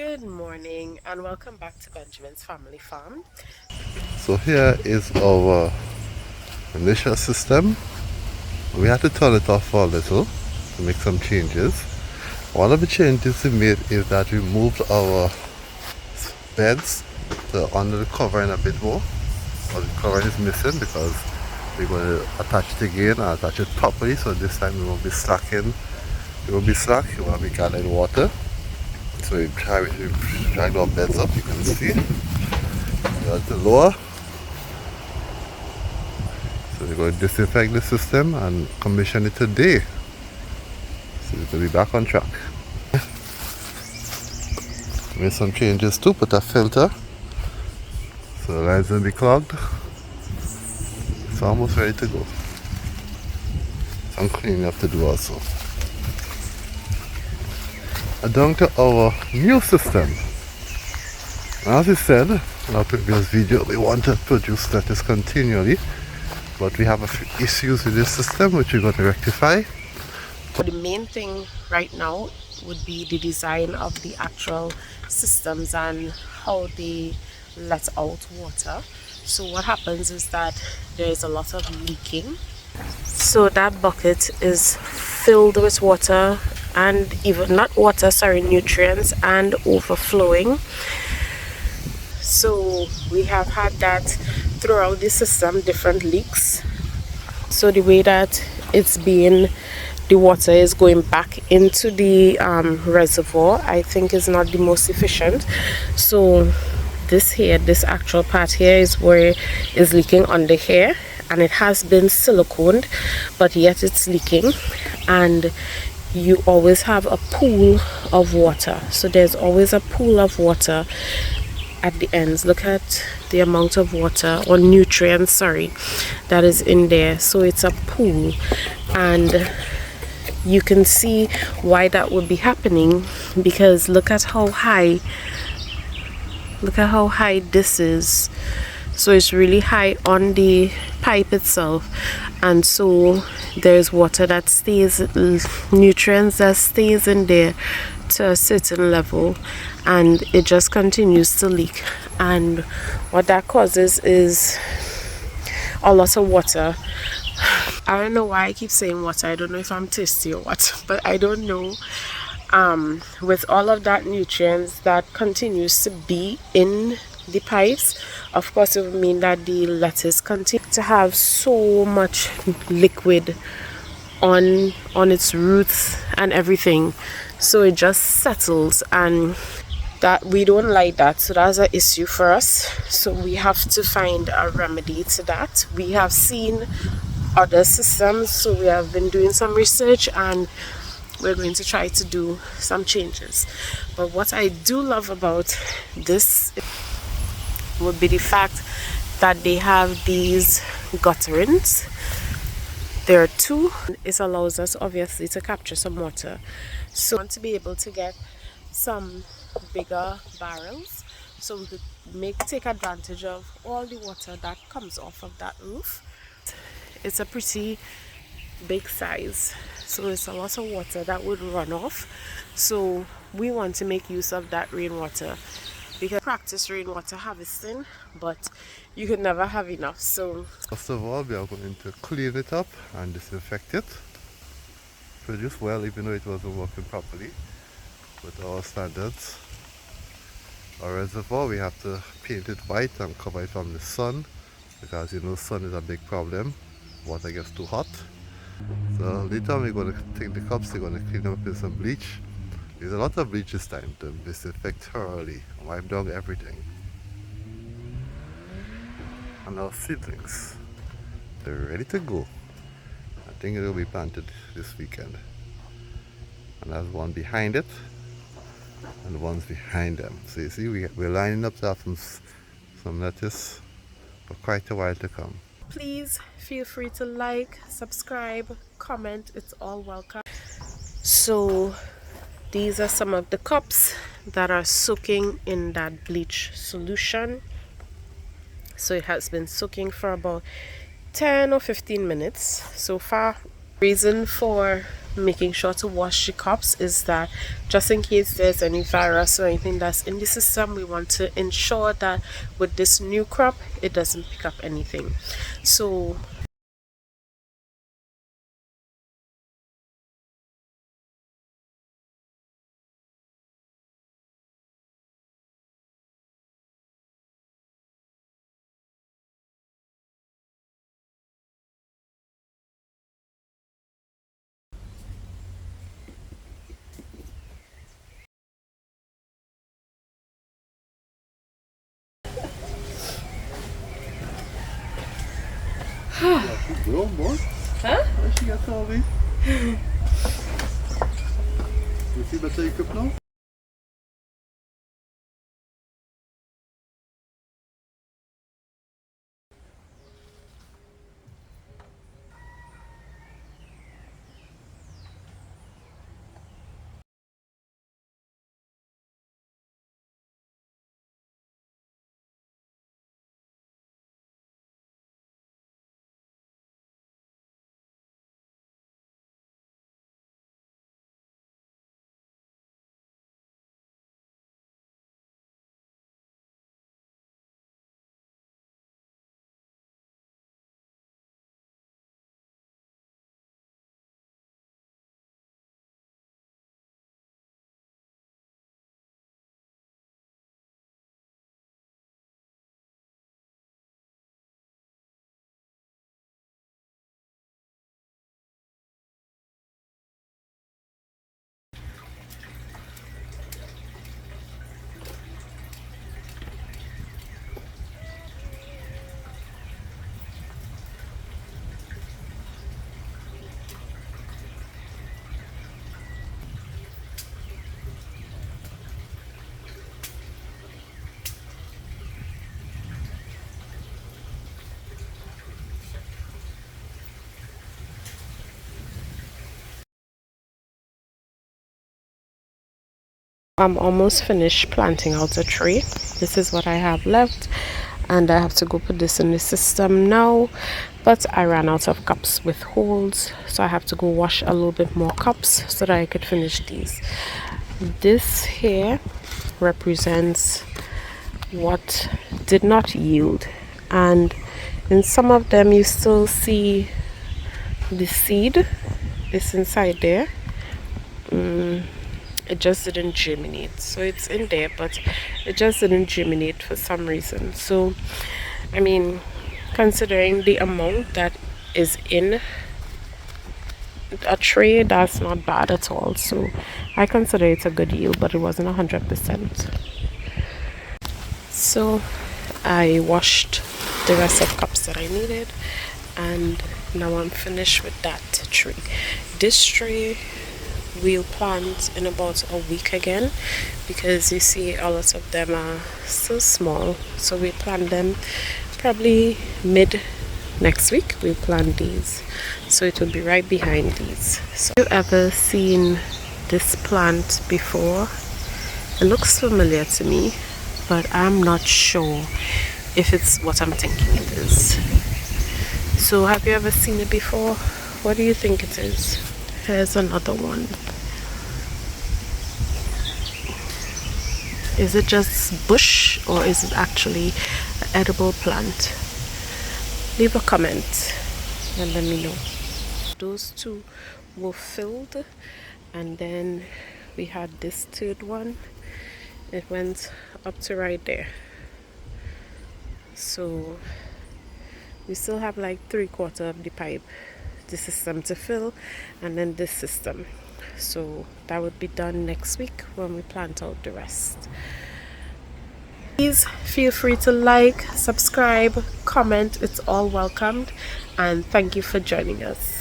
Good morning and welcome back to Benjamin's Family Farm. So here is our initial system. We had to turn it off for a little to make some changes. One of the changes we made is that we moved our beds to under the covering a bit more. But the covering is missing because we're going to attach it again and attach it properly, so this time we won't be slacking. It won't be slack, it won't be gathering water. So we dragged our beds up, you can see. That's the lower. So we're going to disinfect the system and commission it today. So it's going to be back on track. Made some changes too, put a filter. So the lines won't be clogged. It's almost ready to go. Some cleaning up to do also. And down to our new system. As we said in our previous video, we want to produce lettuce continually. But we have a few issues with this system which we're going to rectify. But the main thing right now would be the design of the actual systems and how they let out water. So what happens is that there is a lot of leaking. So that bucket is filled with water and even not water, sorry, nutrients and overflowing. So we have had that throughout the system, different leaks. So the way that it's being, the water is going back into the reservoir, I think is not the most efficient. So this actual part here is where it's leaking under here, and it has been siliconed, but yet it's leaking, and you always have a pool of water. So there's always a pool of water at the ends. Look at the amount of water or nutrients, sorry, that is in there. So it's a pool, and you can see why that would be happening, because look at how high this is. So it's really high on the pipe itself, and so there's water that stays, nutrients that stays in there to a certain level, and it just continues to leak. And what that causes is a lot of water. I don't know why I keep saying water. I don't know if I'm thirsty or what, but I don't know. With all of that nutrients that continues to be in the pipes, of course it would mean that the lettuce continue to have so much liquid on its roots and everything, so it just settles, and that we don't like that. So that's an issue for us, so we have to find a remedy to that. We have seen other systems, so we have been doing some research and we're going to try to do some changes. But what I do love about this would be the fact that they have these gutterings. There are two. It allows us obviously to capture some water, so we want to be able to get some bigger barrels so we could take advantage of all the water that comes off of that roof. It's a pretty big size, so it's a lot of water that would run off. So we want to make use of that rainwater, because practice rainwater harvesting, but you could never have enough. So First of all, we are going to clean it up and disinfect it. Produce well, even though it wasn't working properly with our standards. Our reservoir, we have to paint it white and cover it from the sun, because you know sun is a big problem. Water gets too hot. So later on we're going to take the cups, we're going to clean them up with some bleach. There's a lot of bleach this time to disinfect thoroughly and wipe down everything. And our seedlings, they're ready to go. I think it will be planted this weekend. And there's one behind it and one's behind them. So you see, we're lining up to have some lettuce for quite a while to come. please feel free to like, subscribe, comment, it's all welcome. So these are some of the cups that are soaking in that bleach solution. So it has been soaking for about 10 or 15 minutes so far. Reason for making sure to wash the cups is that just in case there's any virus or anything that's in the system, we want to ensure that with this new crop it doesn't pick up anything. So Grown boy. huh? Where she got all these? You see better you cook now? I'm almost finished planting out a tree. This is what I have left, and I have to go put this in the system now, but I ran out of cups with holes, so I have to go wash a little bit more cups so that I could finish these. This here represents what did not yield, and in some of them you still see the seed is inside there. It just didn't germinate, so it's in there, but it just didn't germinate for some reason. So I mean, considering the amount that is in a tray, that's not bad at all. So I consider it a good yield, but it wasn't 100%. So I washed the rest of cups that I needed, and now I'm finished with that tree. This tree we'll plant in about a week again, because you see a lot of them are so small, so we plant them probably mid next week. We'll plant these, so it will be right behind these. So have you ever seen this plant before? It looks familiar to me, but I'm not sure if it's what I'm thinking it is. So have you ever seen it before? What do you think it is? Here's another one. Is it just bush, or is it actually an edible plant? Leave a comment and let me know. Those two were filled, and then we had this third one. It went up to right there. So we still have like 3/4 of the pipe, the system to fill, and then this system. So that would be done next week when we plant out the rest. Please feel free to like, subscribe, comment. It's all welcomed, and thank you for joining us.